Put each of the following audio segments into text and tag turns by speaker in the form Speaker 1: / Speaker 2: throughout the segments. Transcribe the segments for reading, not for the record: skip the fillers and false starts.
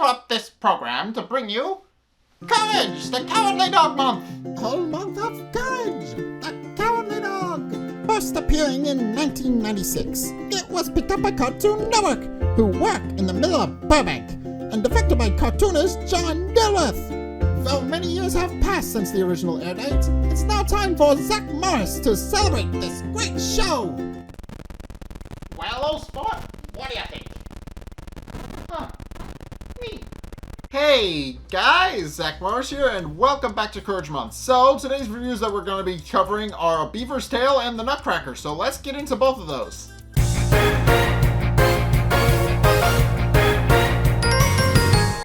Speaker 1: interrupt this program to bring you Courage, the Cowardly Dog Month.
Speaker 2: Whole month of Courage, the Cowardly Dog. First appearing in 1996, it was picked up by Cartoon Network, who work in the middle of Burbank, and directed by cartoonist John Dilworth. Though many years have passed since the original air date, it's now time for Zack to celebrate this great show.
Speaker 1: Well, old sport, what do you think? Neat. Hey guys, Zack Morris here, and welcome back to Courage Month. So, today's reviews that we're going to be covering are A Beaver's Tale and The Nutcracker, so let's get into both of those.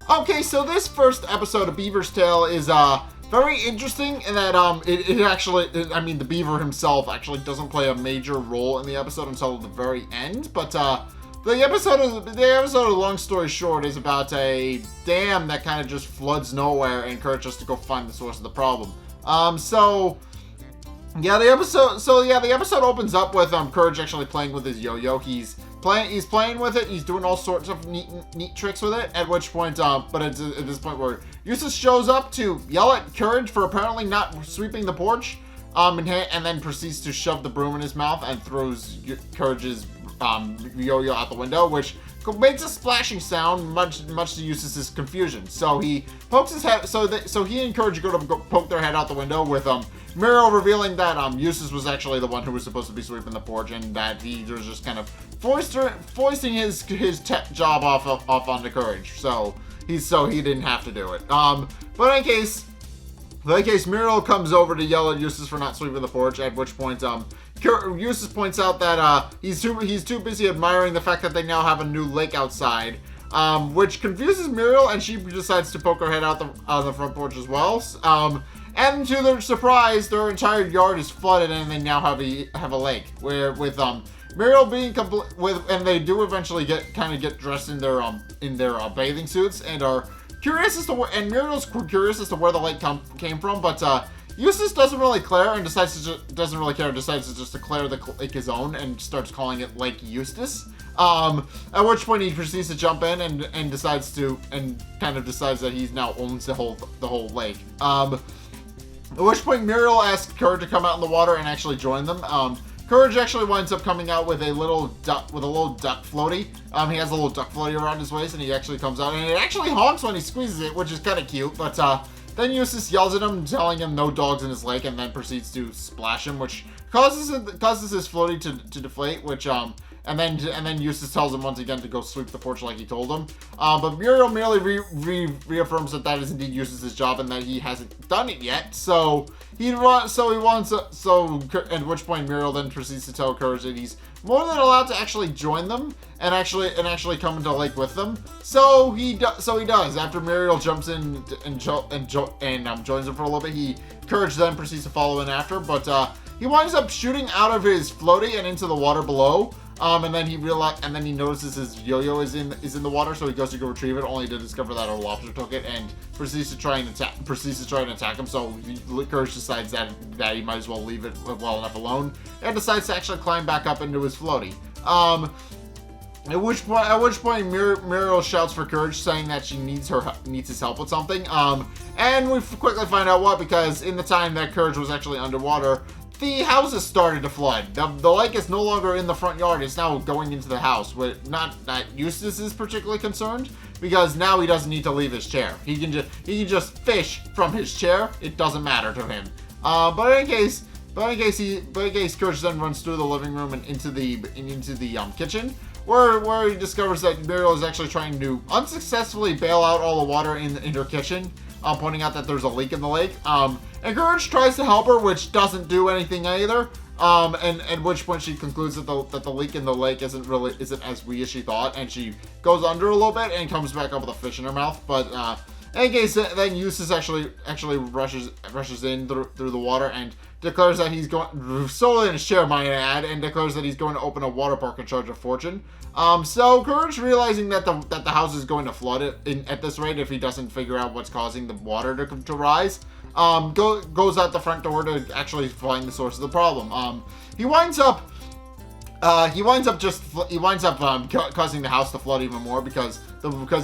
Speaker 1: Okay, so this first episode of Beaver's Tale is very interesting in that the Beaver himself actually doesn't play a major role in the episode until the very end, but the episode, long story short, is about a dam that kind of just floods nowhere and Courage has to go find the source of the problem. The episode opens up with Courage actually playing with his yo-yo. He's playing with it. He's doing all sorts of neat tricks with it. At which point, but at this point where Eustace shows up to yell at Courage for apparently not sweeping the porch, and then proceeds to shove the broom in his mouth and throws Courage's yo-yo out the window, which makes a splashing sound, much to Eustace's confusion. So he pokes his head. So he and Courage go to poke their head out the window, with Muriel revealing that Eustace was actually the one who was supposed to be sweeping the porch, and that he was just kind of foisting his job off onto Courage. So he didn't have to do it. But in case Muriel comes over to yell at Eustace for not sweeping the porch, at which point Eustace points out that he's too busy admiring the fact that they now have a new lake outside, which confuses Muriel, and she decides to poke her head out the front porch as well. And to their surprise, their entire yard is flooded, and they now have a lake. With Muriel being and they do eventually get dressed in their bathing suits and are curious as to Muriel's curious as to where the lake came from, but Eustace doesn't really care and decides to just declare the lake his own and starts calling it Lake Eustace. At which point he proceeds to jump in and decides that he now owns the whole lake. At which point Muriel asks Courage to come out in the water and actually join them. Courage actually winds up coming out with a little duck floaty. He has a little duck floaty around his waist, and he actually comes out, and it actually honks when he squeezes it, which is kind of cute. But then Eustace yells at him, telling him no dogs in his lake, and then proceeds to splash him, which causes his floaty to deflate. And then Eustace tells him once again to go sweep the porch like he told him. But Muriel merely reaffirms that is indeed Eustace's job and that he hasn't done it yet. At which point Muriel then proceeds to tell Courage that he's more than allowed to actually join them and actually come into the lake with them. So he does. After Muriel jumps in and joins him for a little bit, Courage then proceeds to follow in after. But he winds up shooting out of his floaty and into the water below. And then he notices his yo-yo is in the water, so he goes to go retrieve it, only to discover that a lobster took it and proceeds to try and attack him. So Courage decides that he might as well leave it well enough alone, and decides to actually climb back up into his floaty. At which point Muriel shouts for Courage, saying that she needs his help with something. And we quickly find out what, because in the time that Courage was actually underwater, the houses started to flood. The lake is no longer in the front yard. It's now going into the house. Not that Eustace is particularly concerned, because now he doesn't need to leave his chair. He can just fish from his chair. It doesn't matter to him. But in case Courage then runs through the living room and into the kitchen, where he discovers that Muriel is actually trying to unsuccessfully bail out all the water in her kitchen, pointing out that there's a leak in the lake. And Courage tries to help her, which doesn't do anything either. And at which point she concludes that the leak in the lake isn't as weak as she thought, and she goes under a little bit and comes back up with a fish in her mouth. But in case then Eustace actually rushes in through the water and declares that he's going solely in his chair, might I add, and declares that he's going to open a water park and charge a fortune. So Courage, realizing that the house is going to flood at this rate if he doesn't figure out what's causing the water to rise, goes out the front door to actually find the source of the problem. He winds up he winds up causing the house to flood even more because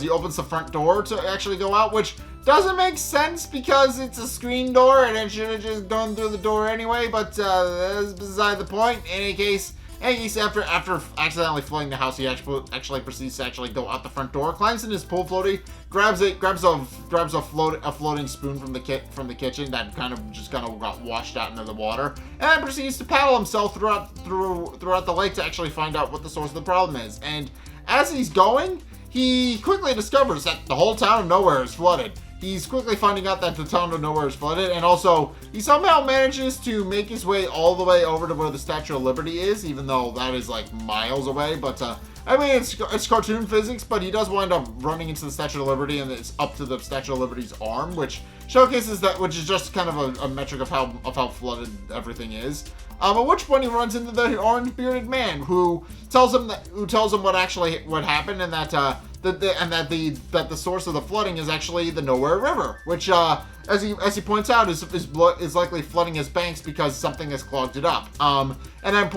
Speaker 1: he opens the front door to actually go out, which doesn't make sense because it's a screen door and it should have just gone through the door anyway. But that's beside the point. In any case, after accidentally flooding the house, he actually proceeds to actually go out the front door, climbs in his pool floaty, grabs a floating spoon from the kitchen that kind of got washed out into the water, and then proceeds to paddle himself throughout the lake to actually find out what the source of the problem is. And as he's going, he quickly discovers that the whole town of Nowhere is flooded. He's quickly finding out that the town of Nowhere is flooded, and also he somehow manages to make his way all the way over to where the Statue of Liberty is, even though that is like miles away. But I mean, it's cartoon physics, but he does wind up running into the Statue of Liberty, and it's up to the Statue of Liberty's arm, which showcases that, which is just kind of a metric of how flooded everything is. At which point he runs into the orange bearded man who tells him what happened, and that the source of the flooding is actually the Nowhere River, which as he points out is likely flooding his banks because something has clogged it up. And then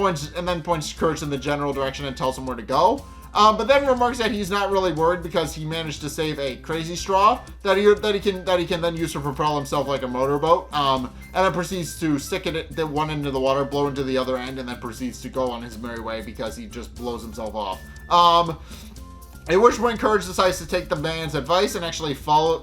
Speaker 1: points Courage in the general direction and tells him where to go. But then remarks that he's not really worried because he managed to save a crazy straw that he can then use to propel himself like a motorboat. And then proceeds to stick it at the one end of the water, blow into the other end, and then proceeds to go on his merry way because he just blows himself off. At which point Courage decides to take the man's advice and actually follows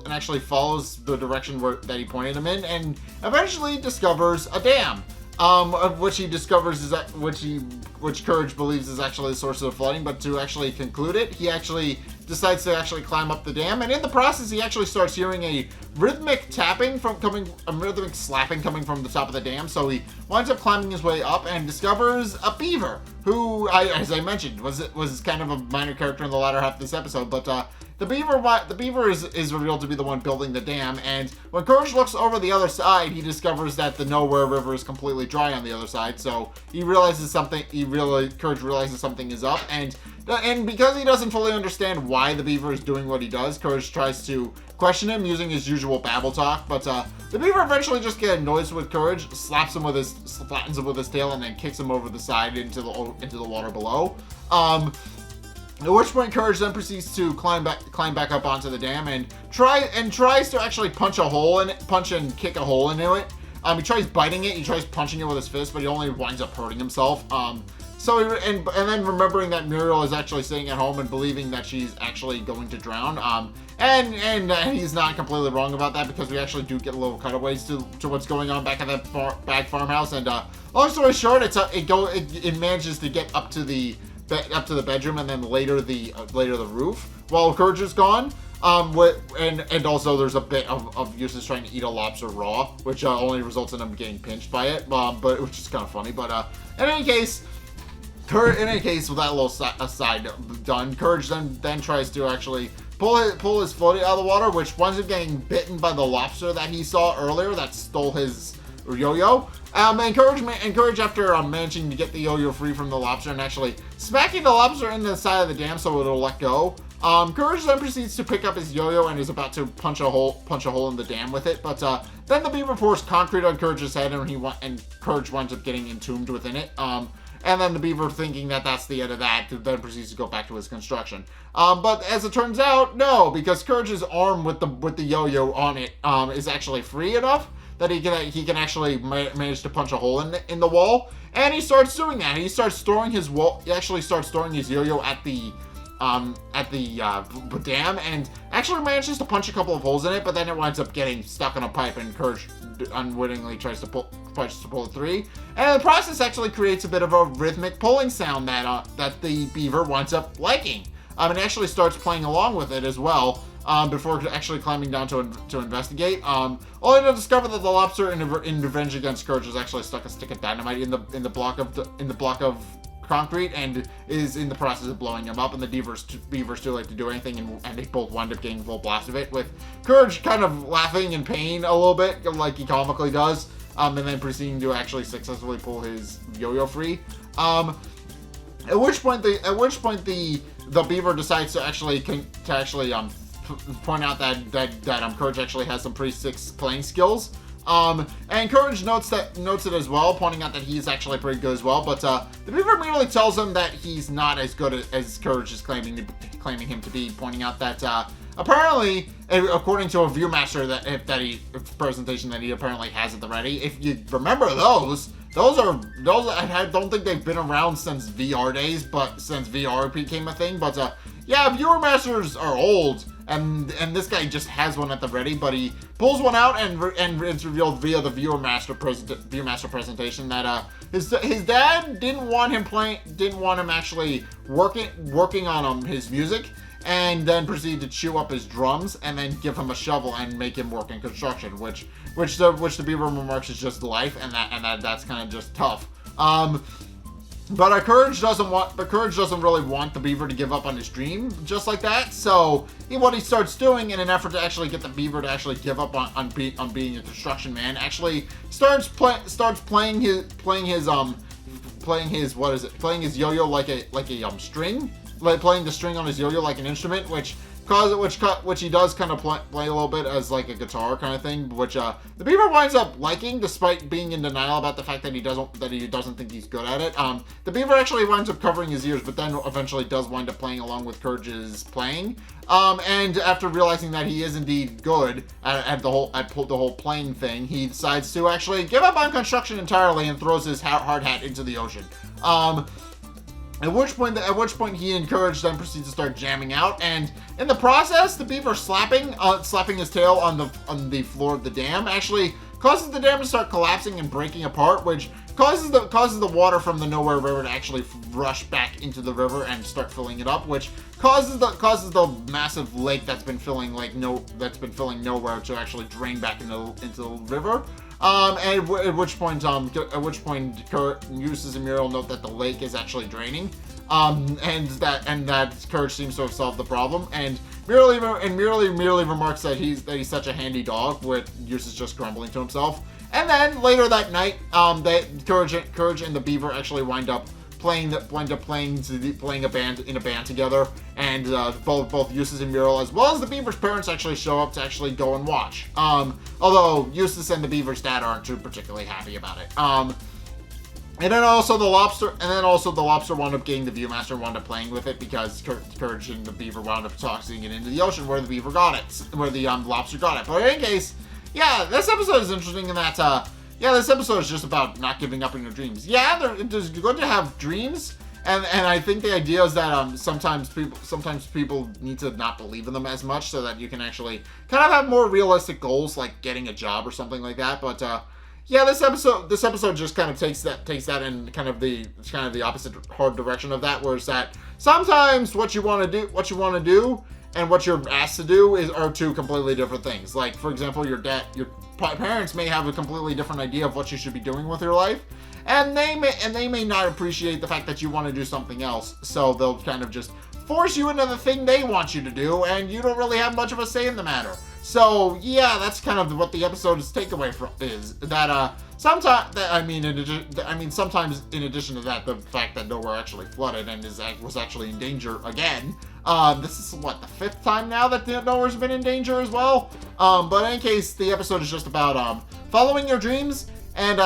Speaker 1: the direction that he pointed him in, and eventually discovers a dam. Of which he discovers is that which Courage believes is actually the source of the flooding, but to actually conclude it, he actually decides to actually climb up the dam, and in the process, he actually starts hearing a rhythmic slapping coming from the top of the dam. So he winds up climbing his way up and discovers a beaver, who, as I mentioned, was kind of a minor character in the latter half of this episode, but the beaver is revealed to be the one building the dam, and when Courage looks over the other side, he discovers that the Nowhere River is completely dry on the other side. So Courage realizes something is up, and because he doesn't fully understand why the beaver is doing what he does, Courage tries to question him using his usual babble talk, but the beaver eventually just gets annoyed with Courage, flattens him with his tail, and then kicks him over the side into the water below. At which point Courage then proceeds to climb back up onto the dam and tries to actually punch and kick a hole into it. He tries biting it, he tries punching it with his fist, but he only winds up hurting himself. And then remembering that Muriel is actually staying at home and believing that she's actually going to drown. And he's not completely wrong about that because we actually do get little cutaways to what's going on back at that back farmhouse. And long story short, it manages to get up to the bedroom and then later the roof while Courage is gone. And also there's a bit of Eustace trying to eat a lobster raw, which only results in him getting pinched by it, but which is kind of funny. But in any case, with that little aside done, Courage then tries to actually pull his floaty out of the water, which winds up getting bitten by the lobster that he saw earlier that stole his yo-yo. And Courage, after managing to get the yo-yo free from the lobster and actually smacking the lobster in the side of the dam so it'll let go, Courage then proceeds to pick up his yo-yo and is about to punch a hole in the dam with it, but then the beaver pours concrete on Courage's head and Courage winds up getting entombed within it. And then the beaver, thinking that that's the end of that, then proceeds to go back to his construction. But as it turns out, no, because Courage's arm with the yo-yo on it is actually free enough that he can actually manage to punch a hole in the wall, and he starts doing that. He starts storing his yo-yo at the dam, and actually manages to punch a couple of holes in it, but then it winds up getting stuck in a pipe, and Courage unwittingly tries to pull it free. And the process actually creates a bit of a rhythmic pulling sound that the beaver winds up liking. And actually starts playing along with it as well. Before actually climbing down to investigate, only to discover that the lobster in revenge against Courage has actually stuck a stick of dynamite in the block of concrete and is in the process of blowing him up. And the beaver's too late to do anything, and they both wind up getting full blast of it, with Courage kind of laughing in pain a little bit, like he comically does, and then proceeding to actually successfully pull his yo-yo free. At which point the beaver decides to actually point out that Courage actually has some pretty sick playing skills, And Courage notes it as well, pointing out that he's actually pretty good as well. But the Beaver immediately tells him that he's not as good as Courage is claiming him to be, pointing out that apparently, according to a Viewmaster presentation that he apparently has at the ready, if you remember those I don't think they've been around since VR days, but since VR became a thing. But yeah, Viewmasters are old, and this guy just has one at the ready. But he pulls one out, and it's revealed via the Viewmaster presentation that his dad didn't want him actually working on his music, and then proceeded to chew up his drums and then give him a shovel and make him work in construction, which the Beaver remarks is just life, and that's kind of just tough. But Courage doesn't really want the Beaver to give up on his dream just like that. So what he starts doing in an effort to actually get the Beaver to actually give up on being a construction man, actually starts playing his yo-yo like a string. Like playing the string on his yo-yo like an instrument, which he does kind of play a little bit as like a guitar kind of thing, which the Beaver winds up liking, despite being in denial about the fact that he doesn't think he's good at it. The Beaver actually winds up covering his ears, but then eventually does wind up playing along with Courage's playing. And after realizing that he is indeed good at the whole playing thing, he decides to actually give up on construction entirely and throws his hard hat into the ocean. At which point he and Courage then proceeds to start jamming out, and in the process, the Beaver slapping his tail on the floor of the dam actually causes the dam to start collapsing and breaking apart, which causes the water from the Nowhere River to actually rush back into the river and start filling it up, which causes the massive lake that's been filling Nowhere to actually drain back into the river. At which point Eustace and Muriel note that the lake is actually draining, and that Courage seems to have solved the problem, and merely remarks that he's such a handy dog, with Eustace just grumbling to himself. And then later that night, Courage and the Beaver actually wind up playing a band together, and both Eustace and Muriel, as well as the Beaver's parents, actually show up to actually go and watch. Although Eustace and the Beaver's dad aren't too particularly happy about it. And then also the lobster wound up getting the Viewmaster and wound up playing with it, because Courage and the Beaver wound up tossing it into the ocean where the lobster got it. But in any case, yeah, this episode is interesting in that. Yeah, this episode is just about not giving up on your dreams. Yeah, it is good to have dreams, and I think the idea is that sometimes people need to not believe in them as much, so that you can actually kind of have more realistic goals, like getting a job or something like that. But yeah, this episode just kind of takes that in kind of the opposite hard direction of that, where it's that sometimes what you want to do and what you're asked to do are two completely different things. Like, for example, your parents may have a completely different idea of what you should be doing with your life, and they may not appreciate the fact that you want to do something else, so they'll kind of just force you into the thing they want you to do, and you don't really have much of a say in the matter. So yeah, that's kind of what the episode's takeaway is that sometimes in addition to that, the fact that Nowhere actually flooded and was actually in danger again. This is the 5th time now that Nowhere's been in danger as well. But in any case, the episode is just about following your dreams, and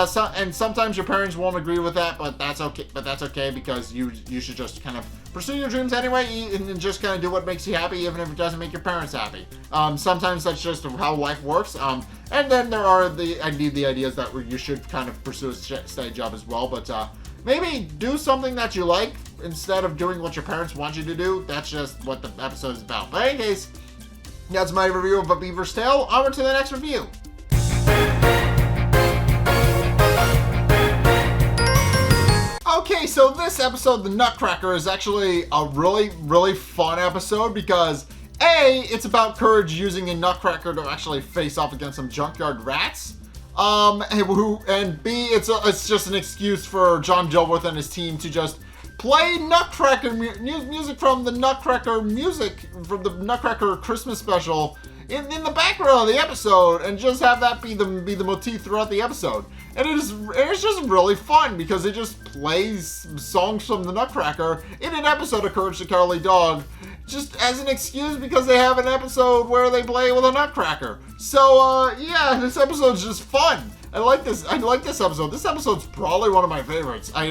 Speaker 1: sometimes your parents won't agree with that, but that's okay, because you should just kind of pursue your dreams anyway, and just kind of do what makes you happy, even if it doesn't make your parents happy. Sometimes that's just how life works. And then there are the ideas that you should kind of pursue a steady job as well, but maybe do something that you like instead of doing what your parents want you to do. That's just what the episode is about. But in any case, that's my review of A Beaver's Tale. Onward to the next review. Okay, so this episode, The Nutcracker, is actually a really, really fun episode because A, it's about Courage using a Nutcracker to actually face off against some junkyard rats. And B, it's just an excuse for John Dilworth and his team to just play Nutcracker music from the Nutcracker Christmas special in the background of the episode, and just have that be the motif throughout the episode. And it's just really fun because it just plays songs from the Nutcracker in an episode of Courage the Cowardly Dog, just as an excuse because they have an episode where they play with a Nutcracker. So, yeah, this episode's just fun. I like this episode. This episode's probably one of my favorites. I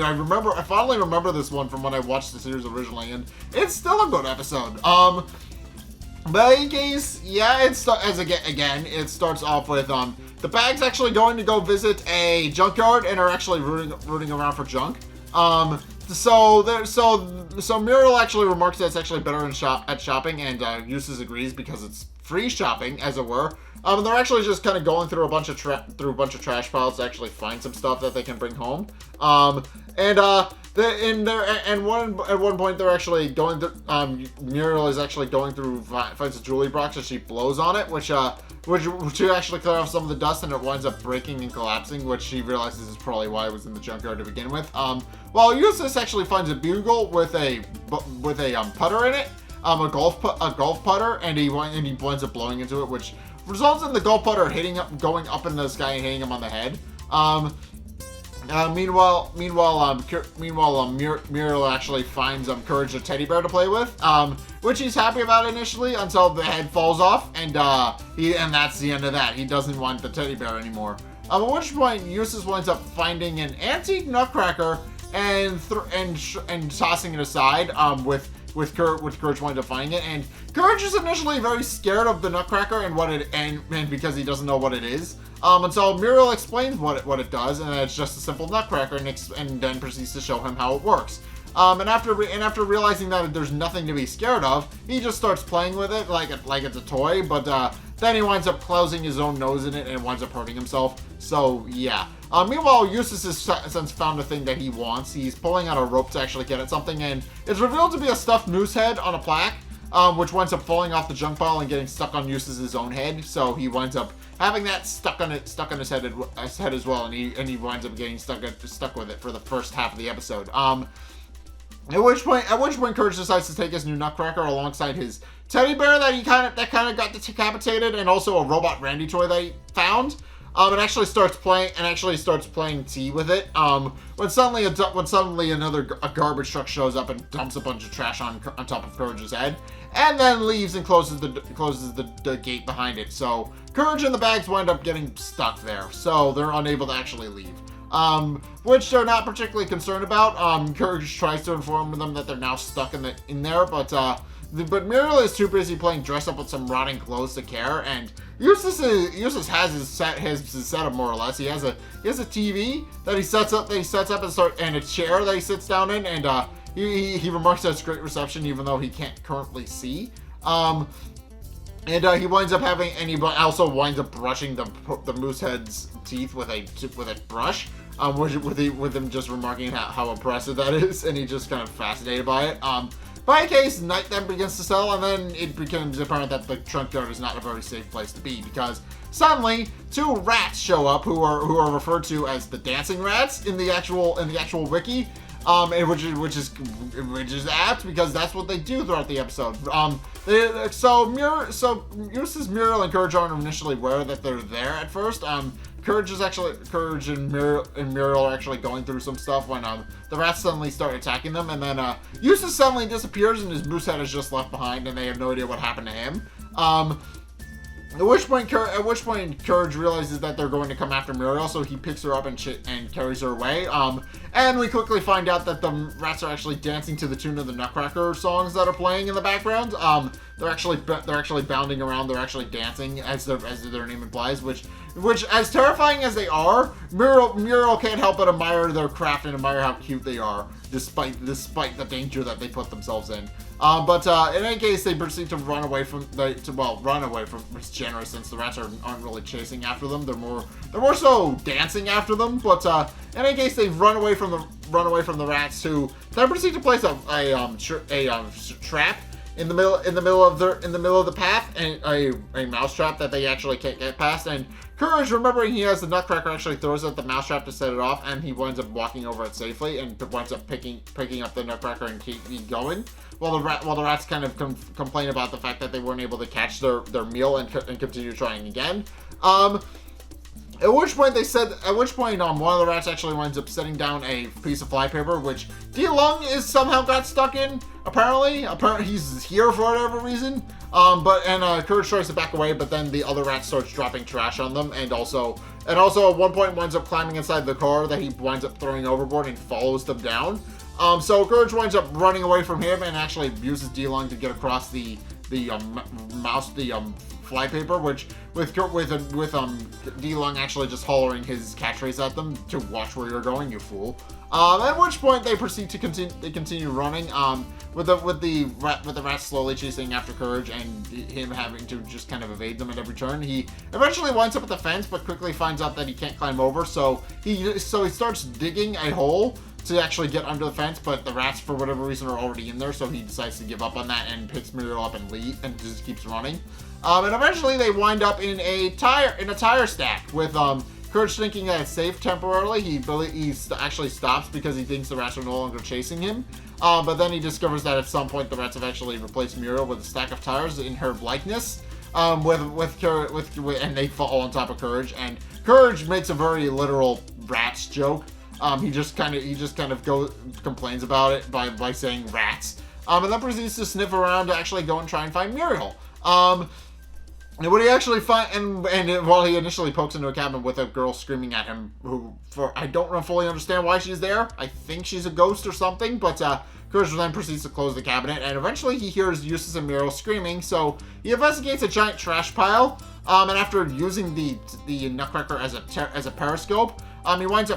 Speaker 1: finally remember this one from when I watched the series originally, and it's still a good episode. But in case, yeah, it starts off with, the Bags actually going to go visit a junkyard and are actually rooting around for junk. So Muriel actually remarks that it's actually better at shopping, and Eustace agrees because it's free shopping, as it were. They're actually just kind of going through a bunch of trash piles to actually find some stuff that they can bring home. At one point they're actually going to, Muriel is actually going through, finds a jewelry box and she blows on it, which to actually clear off some of the dust, and it winds up breaking and collapsing, which she realizes is probably why it was in the junkyard to begin with. While Eustace actually finds a bugle with a putter in it, a golf putter, and he winds up blowing into it, which results in the golf putter going up in the sky and hitting him on the head. Meanwhile, Muriel actually finds Courage a teddy bear to play with, which he's happy about initially until the head falls off, and that's the end of that. He doesn't want the teddy bear anymore. At which point, Eustace winds up finding an antique Nutcracker and tossing it aside. With Courage wanting to find it, and Courage is initially very scared of the Nutcracker and because he doesn't know what it is. Until Muriel explains what it does, and it's just a simple Nutcracker, and then proceeds to show him how it works. And after realizing that there's nothing to be scared of, he just starts playing with it like it's a toy. But then he winds up closing his own nose in it and winds up hurting himself. So yeah. Meanwhile, Eustace has since found a thing that he wants. He's pulling out a rope to actually get at something, and it's revealed to be a stuffed moose head on a plaque, which winds up falling off the junk pile and getting stuck on Eustace's own head. So he winds up having that stuck on his head as well, and he winds up getting stuck with it for the first half of the episode. At which point, Courage decides to take his new Nutcracker alongside his teddy bear that kind of got decapitated, and also a robot Randy toy that he found. And actually starts playing tea with it. When suddenly a garbage truck shows up and dumps a bunch of trash on top of Courage's head, and then leaves and closes the gate behind it. So Courage and the Bags wind up getting stuck there, so they're unable to actually leave. Which they're not particularly concerned about. Courage tries to inform them that they're now stuck in there, but Muriel is too busy playing dress up with some rotting clothes to care, and Eustace has his setup more or less. He has a TV that he sets up and a chair that he sits down in, and he remarks that it's great reception even though he can't currently see. And he also winds up brushing the moose head's teeth with a brush, with him just remarking how impressive that is, and he's just kind of fascinated by it. By a case, night then begins to settle, and then it becomes apparent that the junkyard is not a very safe place to be, because suddenly two rats show up who are referred to as the dancing rats in the actual wiki, which is apt because that's what they do throughout the episode. So Eustace, Muriel, and Courage aren't initially aware that they're there at first. Courage and Muriel are actually going through some stuff when the rats suddenly start attacking them, and then Eustace suddenly disappears and his moose head is just left behind, and they have no idea what happened to him. At which point Courage realizes that they're going to come after Muriel, so he picks her up and carries her away. And we quickly find out that the rats are actually dancing to the tune of the Nutcracker songs that are playing in the background. They're actually bounding around. They're actually dancing, as their name implies. Which, as terrifying as they are, Muriel can't help but admire their craft and admire how cute they are, despite the danger that they put themselves in. But in any case, they proceed to run away from. It's generous since the rats aren't really chasing after them. They're more so dancing after them. But in any case, they run away from the rats, who then proceed to place a trap in the middle of the path, and a mousetrap that they actually can't get past. And Courage, remembering he has the Nutcracker, actually throws out the mousetrap to set it off, and he winds up walking over it safely and winds up picking up the Nutcracker and keep going. While the rats kind of complain about the fact that they weren't able to catch their meal and continue trying again. At which point one of the rats actually winds up setting down a piece of flypaper, which D-Lung is somehow got stuck in. Apparently he's here for whatever reason. Courage tries to back away, but then the other rat starts dropping trash on them, and also at one point winds up climbing inside the car that he winds up throwing overboard and follows them down. So Courage winds up running away from him and actually uses D-Lung to get across the flypaper, which with D-Lung actually just hollering his catchphrase at them to watch where you're going, you fool. At which point they proceed to continue running. With the rat slowly chasing after Courage and him having to just kind of evade them at every turn. He eventually winds up at the fence, but quickly finds out that he can't climb over. So he starts digging a hole to actually get under the fence, but the rats for whatever reason are already in there, so he decides to give up on that and picks Muriel up and leave and just keeps running. And eventually they wind up in a tire stack with Courage thinking that it's safe temporarily. He actually stops because he thinks the rats are no longer chasing him. But then he discovers that at some point the rats have actually replaced Muriel with a stack of tires in her likeness. And they fall on top of Courage, and Courage makes a very literal rats joke. He just kind of complains about it by saying rats. And then proceeds to sniff around to actually go and try and find Muriel. And what he actually while he initially pokes into a cabin with a girl screaming at him, I don't fully understand why she's there. I think she's a ghost or something, but Courage then proceeds to close the cabinet, and eventually he hears Eustace and Muriel screaming, so he investigates a giant trash pile, and after using the Nutcracker as a periscope, he winds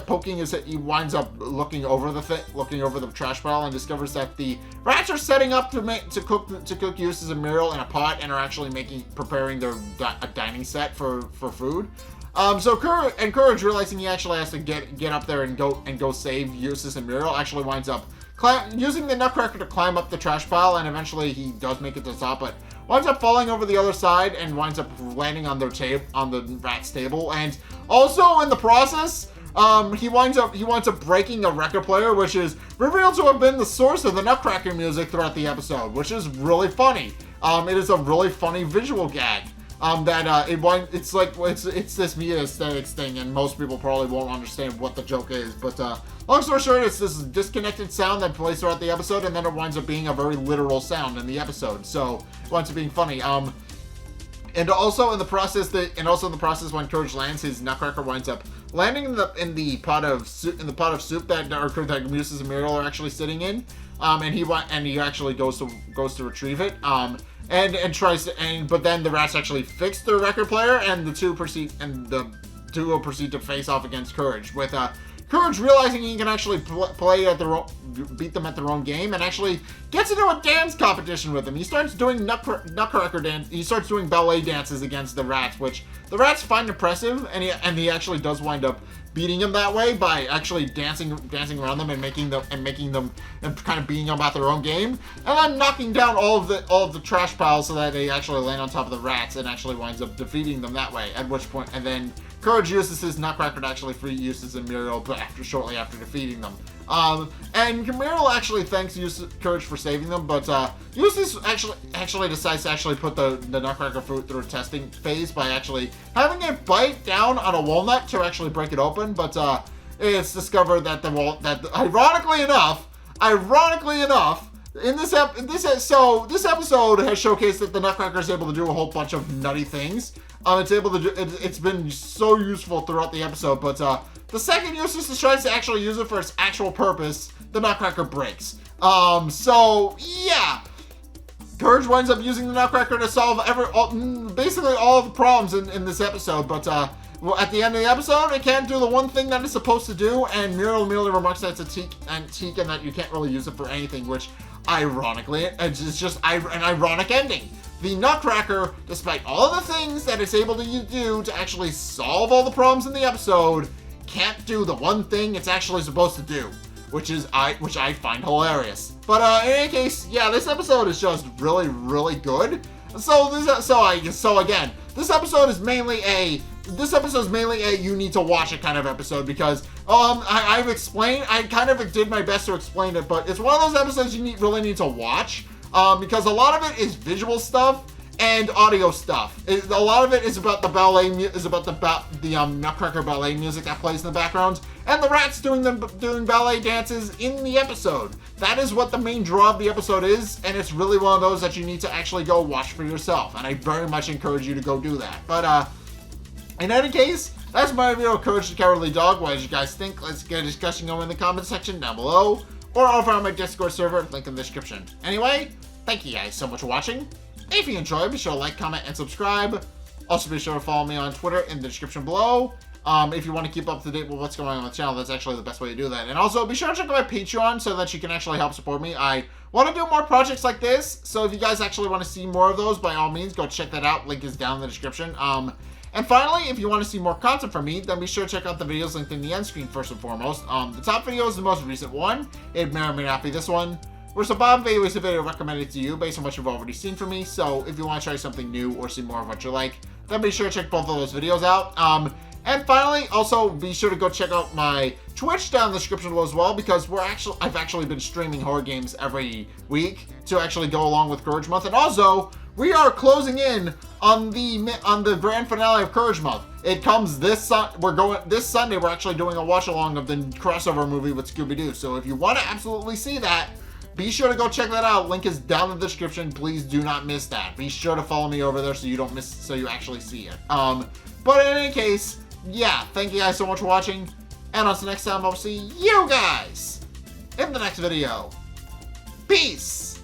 Speaker 1: up looking over the trash pile and discovers that the rats are setting up to cook Eustace and Muriel in a pot and are actually preparing a dining set for food. Courage, realizing he actually has to get up there and go save Eustace and Muriel, actually winds up using the Nutcracker to climb up the trash pile, and eventually he does make it to the top, but winds up falling over the other side and winds up landing on the rat's table, and also in the process, he winds up breaking a record player, which is revealed to have been the source of the Nutcracker music throughout the episode, which is really funny. It is a really funny visual gag. It's this media aesthetics thing, and most people probably won't understand what the joke is. But long story short, it's this disconnected sound that plays throughout the episode, and then it winds up being a very literal sound in the episode. So it winds up being funny. And also in the process, when Courage lands, his Nutcracker winds up landing in the pot of soup that Eustace and Muriel are actually sitting in. And he actually goes to retrieve it. But then the rats actually fix the record player, and the two will proceed to face off against Courage, with Courage realizing he can actually beat them at their own game, and actually gets into a dance competition with them. He starts doing Nutcracker dance. He starts doing ballet dances against the rats, which the rats find impressive, and he actually does wind up beating him that way by actually dancing around them and making them and kind of beating them at their own game, and then knocking down all of the trash piles so that they actually land on top of the rats and actually winds up defeating them that way. At which point, and then Courage uses his Nutcracker to actually free Eustace and Muriel, but shortly after defeating them. And Muriel actually thanks Courage for saving them, but Eustace actually decides to actually put the Nutcracker fruit through a testing phase by actually having it bite down on a walnut to actually break it open. But it's discovered that ironically enough, this episode has showcased that the Nutcracker is able to do a whole bunch of nutty things. It's been so useful throughout the episode, but the second Eustace tries to actually use it for its actual purpose, the Nutcracker breaks. So yeah, Courage winds up using the Nutcracker to solve basically all of the problems in this episode, but at the end of the episode, it can't do the one thing that it's supposed to do, and Muriel merely remarks that it's antique and that you can't really use it for anything, which ironically, it's just an ironic ending. The Nutcracker, despite all the things that it's able to do to actually solve all the problems in the episode, can't do the one thing it's actually supposed to do, which I find hilarious. But in any case, yeah, this episode is just really, really good. So again, this episode is mainly a you need to watch it kind of episode, because I kind of did my best to explain it, but it's one of those episodes you really need to watch, because a lot of it is visual stuff, and audio stuff. A lot of it is about the ballet, the Nutcracker ballet music that plays in the background, and the rats doing ballet dances in the episode. That is what the main draw of the episode is, and it's really one of those that you need to actually go watch for yourself, and I very much encourage you to go do that. But, in any case, that's my review of Courage the Cowardly Dog. What did you guys think? Let's get a discussion going in the comment section down below, or over on my Discord server, link in the description. Anyway, thank you guys so much for watching. If you enjoyed, be sure to like, comment, and subscribe. Also, be sure to follow me on Twitter in the description below. If you want to keep up to date with what's going on the channel, that's actually the best way to do that. And also, be sure to check out my Patreon so that you can actually help support me. I want to do more projects like this, so if you guys actually want to see more of those, by all means, go check that out. Link is down in the description. And finally, if you want to see more content from me, then be sure to check out the videos linked in the end screen first and foremost. The top video is the most recent one. It may or may not be this one. Whereas the bottom video is a video recommended to you based on what you've already seen from me. So if you want to try something new or see more of what you like, then be sure to check both of those videos out. And finally, also be sure to go check out my Twitch down in the description below as well, because I've actually been streaming horror games every week to actually go along with Courage Month. And also, we are closing in on the grand finale of Courage Month. It comes this Sunday. We're actually doing a watch along of the crossover movie with Scooby-Doo. So if you want to absolutely see that, be sure to go check that out. Link is down in the description. Please do not miss that. Be sure to follow me over there so you actually see it. But in any case, yeah, thank you guys so much for watching. And until next time, I'll see you guys in the next video. Peace!